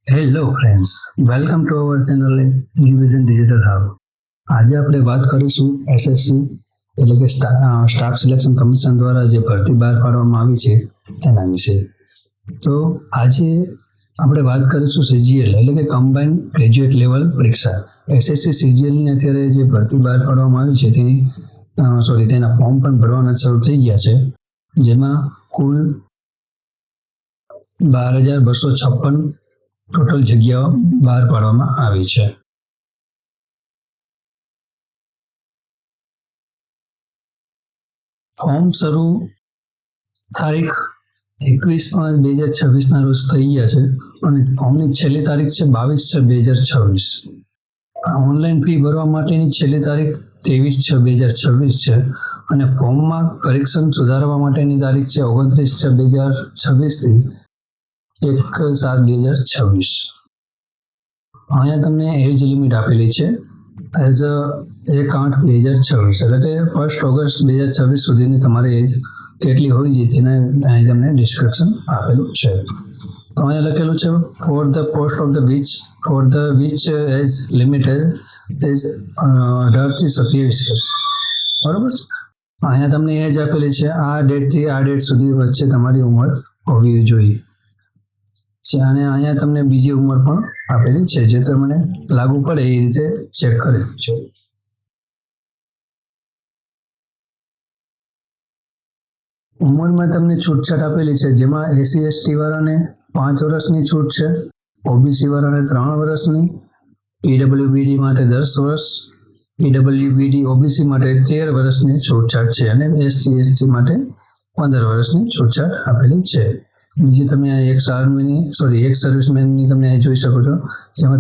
Hello friends, welcome to our channel new vision digital hub. આજે આપણે વાત કરીશું એસએસસી એટલે કે સ્ટાફ સિલેક્શન કમિશન દ્વારા જે ભરતી બહાર પાડવામાં આવી છે તેના વિશે. તો આજે આપણે વાત કરીશું સીજીએલ એટલે કે કમ્બાઇન્ડ ગ્રેજ્યુએટ લેવલ પરીક્ષા. એસએસસી સીજીએલની અત્યારે જે ભરતી બહાર પાડવામાં આવી છે તેના ફોર્મ પણ ભરવાના શરૂ થઈ ગયા છે, જેમાં કુલ 12,256 ટોટલ જગ્યાઓ બહાર પાડવામાં આવી છે. ફોર્મ શરૂ તારીખ 21/5/2026 રોજ થઈ ગયા છે અને ફોર્મની છેલ્લી તારીખ છે 22/6/2026. ઓનલાઈન ફી ભરવા માટેની છેલ્લી તારીખ 23/6/2026 છે અને ફોર્મમાં કરેક્શન સુધારવા માટેની તારીખ છે 29/6/2026 થી 1/7/2026. અહીંયા તમને એજ લિમિટ આપેલી છે એઝ 1/8/2026 એટલે કે 1 ઓગસ્ટ 2026 સુધીની તમારી એજ કેટલી હોવી જોઈએ તેને અહીં તમને ડિસ્ક્રિપ્શન આપેલું છે. તો અહીંયા લખેલું છે for the post of the which age limit is 18 થી 27 વર્ષ. બરોબર છે. અહીંયા તમને એજ આપેલી છે આ ડેટથી આ ડેટ સુધી વચ્ચે તમારી ઉંમર હોવી જોઈએ છે અને અહીંયા તમને બીજી ઉંમર પણ આપેલી છે જે તમને લાગુ પડે એ રીતે ચેક કરેલું છે. ઉંમરમાં તમને છૂટછાટ આપેલી છે, જેમાં SC/ST વાળાને 5 વર્ષની છૂટ છે, OBC વાળાને 3 વર્ષની, PWBD માટે 10 વર્ષ, PWBD OBC માટે 13 વર્ષની છૂટછાટ છે અને ST/ST માટે 15 વર્ષની છૂટછાટ આપેલી છે. બીજી તમે એક સર્વિસમેનની તમે જોઈ શકો છો, જેમાં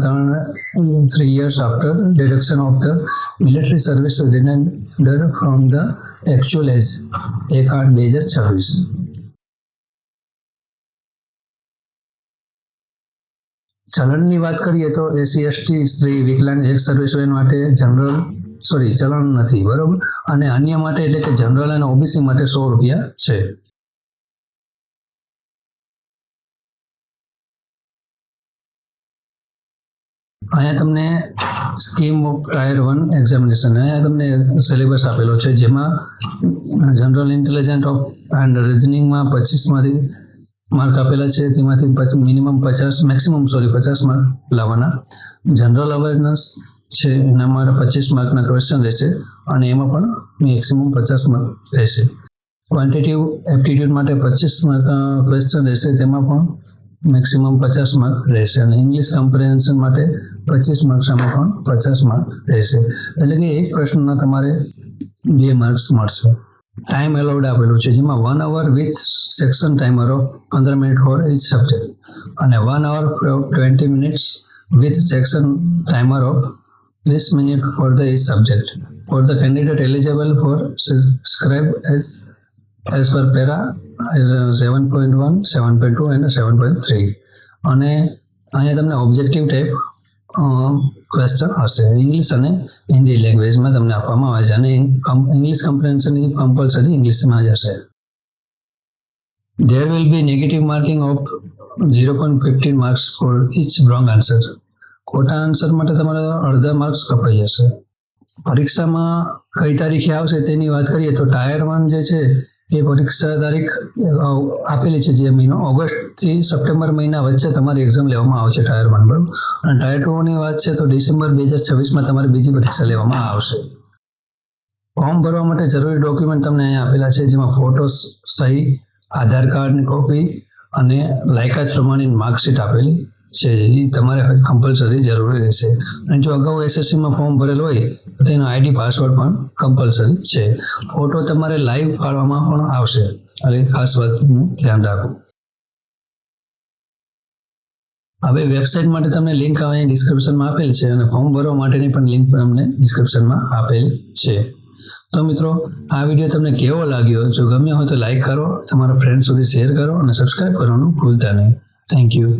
3 years after deduction of the military service rendered from the actual age 1/8/2026. ચલણની વાત કરીએ તો SC/ST સ્ત્રી વિકલાંગ એક સર્વિસમેન માટે ચલણ નથી, બરોબર, અને અન્ય માટે એટલે કે જનરલ અને OBC માટે 100 રૂપિયા છે. અહીંયા તમને સ્કીમ ઓફ ટાયર 1 એક્ઝામિનેશન, અહીંયા તમને સિલેબસ આપેલો છે, જેમાં જનરલ ઇન્ટેલિજન્ટ એન્ડ રિઝનિંગમાં 25માંથી માર્ક આપેલા છે, તેમાંથી મેક્સિમમ 50 માર્ક લાવવાના. જનરલ અવેરનેસ છે એના માટે 25 માર્કના ક્વેશ્ચન રહેશે અને એમાં પણ મેક્સિમમ 50 માર્ક રહેશે. ક્વોન્ટિટેટિવ એપ્ટિટ્યૂડ માટે 25 માર્ક ક્વેશ્ચન રહેશે, તેમાં પણ મેક્સિમમ 50 માર્ક રહેશે અને ઇંગ્લિશ કમ્પ્રિહેન્શન માટે 25 માર્ક સામે પણ 50 માર્ક રહેશે. એટલે કે એક પ્રશ્નના તમારે 2 માર્ક્સ મળશે. ટાઈમ એલાઉડ આપેલું છે, જેમાં 1 hour with section timer of 15 minute for each subject અને 1 hour 20 minutes with section timer of 20 minutes for the each subject for the candidate eligible for scribe as per para 7.1, 7.2 અને 7.3. અને અહીંયા તમને objective type question હશે, English અને હિન્દી લેંગ્વેજમાં તમને આપવામાં આવે છે અને ઇંગ્લિશ કમ્પ્રિહેન્શન કમ્પલસરી ઇંગ્લિશમાં જ હશે. There will be negative marking of 0.15 marks for each wrong answer. ખોટા આન્સર માટે તમારા અડધા માર્ક્સ કપાઈ જશે. પરીક્ષામાં કઈ તારીખે આવશે તેની વાત કરીએ તો ટાયર 1 જે છે એ પરીક્ષા તારીખ આપેલી છે, જે મહિનો ઓગસ્ટથી સપ્ટેમ્બર મહિના વચ્ચે તમારી એક્ઝામ લેવામાં આવશે ટાયર 1, બરાબર. અને ટાયર 2ની વાત છે તો ડિસેમ્બર 2026માં તમારી બીજી પરીક્ષા લેવામાં આવશે. ફોર્મ ભરવા માટે જરૂરી ડોક્યુમેન્ટ તમને અહીંયા આપેલા છે, જેમાં ફોટો, સહી, આધાર કાર્ડની કોપી અને લાયકાત પ્રમાણેની માર્કશીટ આપેલી છે, એ તમારે કમ્પલસરી જરૂરી રહેશે. અને જો અગાઉ SSCમાં ફોર્મ ભરેલું હોય તો તેનો ID પાસવર્ડ પણ કમ્પલસરી છે. ફોટો તમારે લાઈવ પાડવામાં પણ આવશે, એટલે ખાસ વાતનું ધ્યાન રાખો. હવે વેબસાઇટ માટે તમને લિંક અહીંયા ડિસ્ક્રિપ્શનમાં આપેલ છે અને ફોર્મ ભરવા માટેની પણ લિંક તમને ડિસ્ક્રિપ્શનમાં આપેલ છે. તો મિત્રો, આ વિડીયો તમને કેવો લાગ્યો? જો ગમ્યો હોય તો લાઈક કરો, તમારા ફ્રેન્ડ સુધી શેર કરો અને સબસ્ક્રાઇબ કરવાનું ભૂલતા નહીં. Thank you.